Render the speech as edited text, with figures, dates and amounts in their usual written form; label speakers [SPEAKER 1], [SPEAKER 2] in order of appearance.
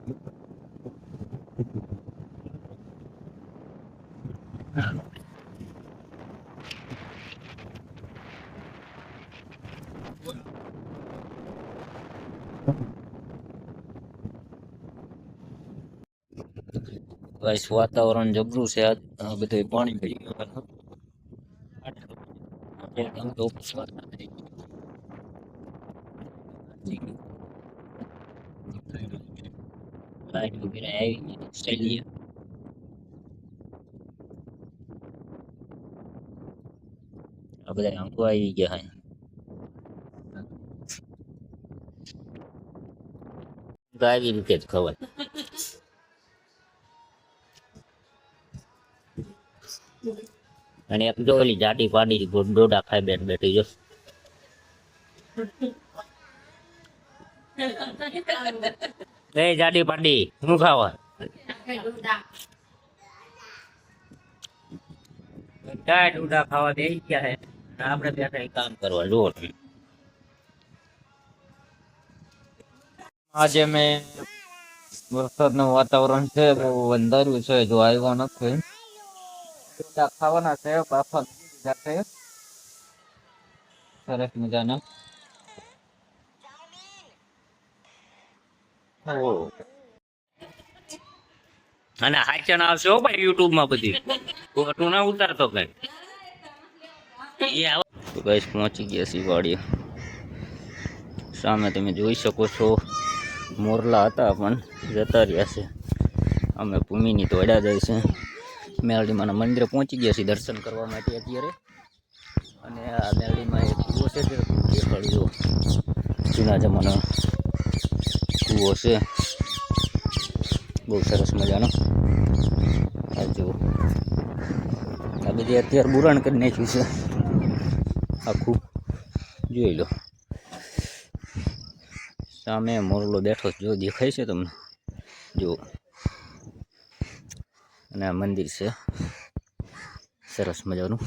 [SPEAKER 1] guys વાતાવરણ જબરું છે આ બધું પાણી ભરી ગયું એકદમ તો લાઈટ વગેરે આવી ગઈ ઓસ્ટ્રેલિયા આ બધા આંકો આવી ગયા હે તો આવી રીતે જ ખવાય અને એક જો ઓલી જાડી પાડી ડોડા ખાઈ બેઠી જો એ જાડી પાડી શું ખાવા ચાય ડોડા ખાવા દે ગયા હે આપણે બેઠા કામ કરવા જો આજે મેં વરસાદનું વાતાવરણ છે બહુ અંધારું છે જો આવ્યો નથી ડોડા ખાવાના છે પાછા સાથે સરસ મજાના અને હાચન આવશે હો ભાઈ યુટ્યુબ માં બધી ફોટો ના ઉતારતો કઈ તો ગાઈસ પહોંચી ગયા છીએ વાડીએ સામે તમે જોઈ શકો છો મોરલા હતા પણ જતા રહ્યા છે અમે ભૂમિની તો અડા જાય છે મેલડીમાના મંદિરે પહોંચી ગયા છીએ દર્શન કરવા માટે અત્યારે અને આ મેલડીમાં એક કૂવો છે તે દેખાડજો જૂના જમાના કૂવો છે બહુ સરસ મજાનો આ જુઓ આ બધી અત્યારે બુરાણ કરી નાખ્યું છે આખું જોઈ લો સામે મોરલો બેઠો જો દેખાય છે તમને જો અને આ મંદિર છે સરસ મજાનું